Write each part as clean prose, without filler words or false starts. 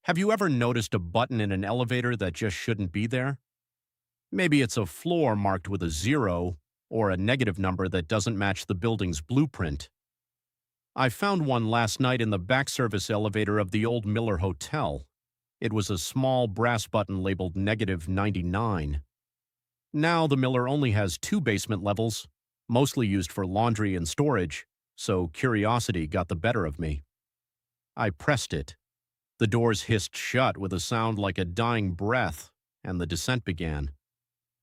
Have you ever noticed a button in an elevator that just shouldn't be there? Maybe it's a floor marked with a zero or a negative number that doesn't match the building's blueprint. I found one last night in the back service elevator of the old Miller Hotel. It was a small brass button labeled negative 99. Now the Miller only has two basement levels, mostly used for laundry and storage, so curiosity got the better of me. I pressed it. The doors hissed shut with a sound like a dying breath, and the descent began.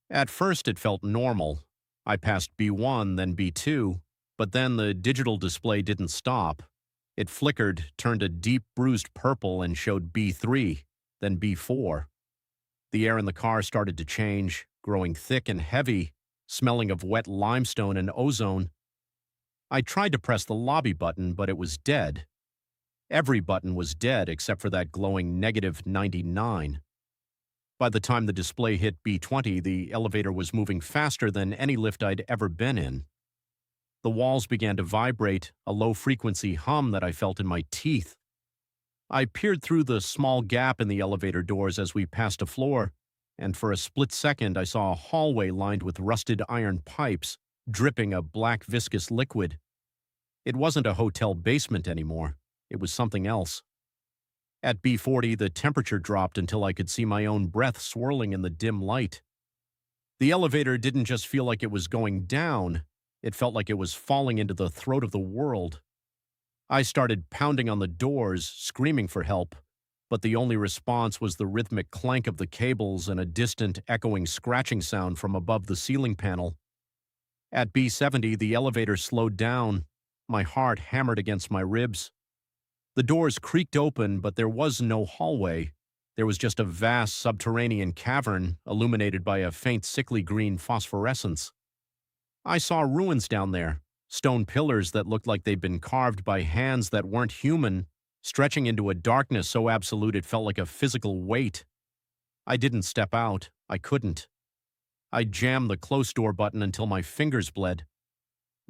At first it felt normal. I passed B1, then B2, but then the digital display didn't stop. It flickered, turned a deep bruised purple, and showed B3, then B4. The air in the car started to change, growing thick and heavy, smelling of wet limestone and ozone. I tried to press the lobby button, but it was dead. Every button was dead except for that glowing negative 99. By the time the display hit B20, the elevator was moving faster than any lift I'd ever been in. The walls began to vibrate, a low-frequency hum that I felt in my teeth. I peered through the small gap in the elevator doors as we passed a floor, and for a split second I saw a hallway lined with rusted iron pipes, dripping a black viscous liquid. It wasn't a hotel basement anymore. It was something else. At B40, the temperature dropped until I could see my own breath swirling in the dim light. The elevator didn't just feel like it was going down, it felt like it was falling into the throat of the world. I started pounding on the doors, screaming for help, but the only response was the rhythmic clank of the cables and a distant, echoing scratching sound from above the ceiling panel. At B70, the elevator slowed down. My heart hammered against my ribs. The doors creaked open, but there was no hallway. There was just a vast subterranean cavern, illuminated by a faint sickly green phosphorescence. I saw ruins down there, stone pillars that looked like they'd been carved by hands that weren't human, stretching into a darkness so absolute it felt like a physical weight. I didn't step out. I couldn't. I jammed the close door button until my fingers bled.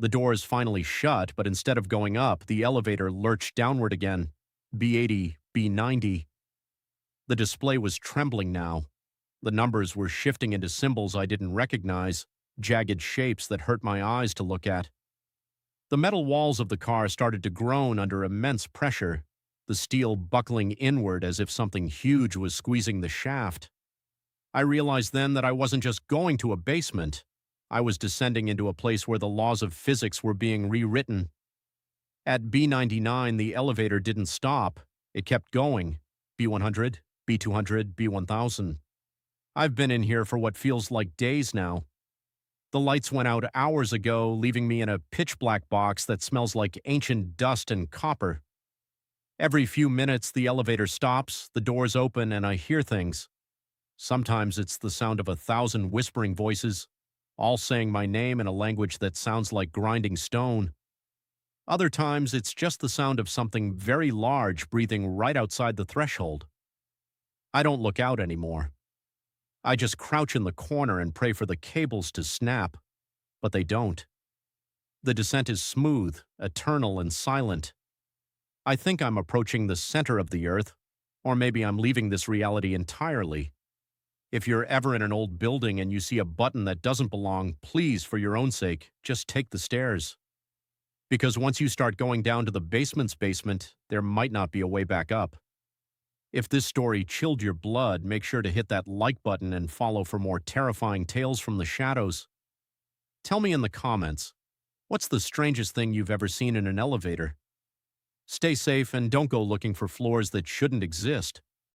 The doors finally shut, but instead of going up, the elevator lurched downward again. B80, B90. The display was trembling now. The numbers were shifting into symbols I didn't recognize, jagged shapes that hurt my eyes to look at. The metal walls of the car started to groan under immense pressure, the steel buckling inward as if something huge was squeezing the shaft. I realized then that I wasn't just going to a basement. I was descending into a place where the laws of physics were being rewritten. At B99, the elevator didn't stop. It kept going. B100, B200, B1000. I've been in here for what feels like days now. The lights went out hours ago, leaving me in a pitch-black box that smells like ancient dust and copper. Every few minutes, the elevator stops, the doors open, and I hear things. Sometimes it's the sound of 1,000 whispering voices, all saying my name in a language that sounds like grinding stone. Other times, it's just the sound of something very large breathing right outside the threshold. I don't look out anymore. I just crouch in the corner and pray for the cables to snap, but they don't. The descent is smooth, eternal, and silent. I think I'm approaching the center of the earth, or maybe I'm leaving this reality entirely. If you're ever in an old building and you see a button that doesn't belong, please, for your own sake, just take the stairs. Because once you start going down to the basement's basement, there might not be a way back up. If this story chilled your blood, make sure to hit that like button and follow for more terrifying tales from the shadows. Tell me in the comments, what's the strangest thing you've ever seen in an elevator? Stay safe and don't go looking for floors that shouldn't exist.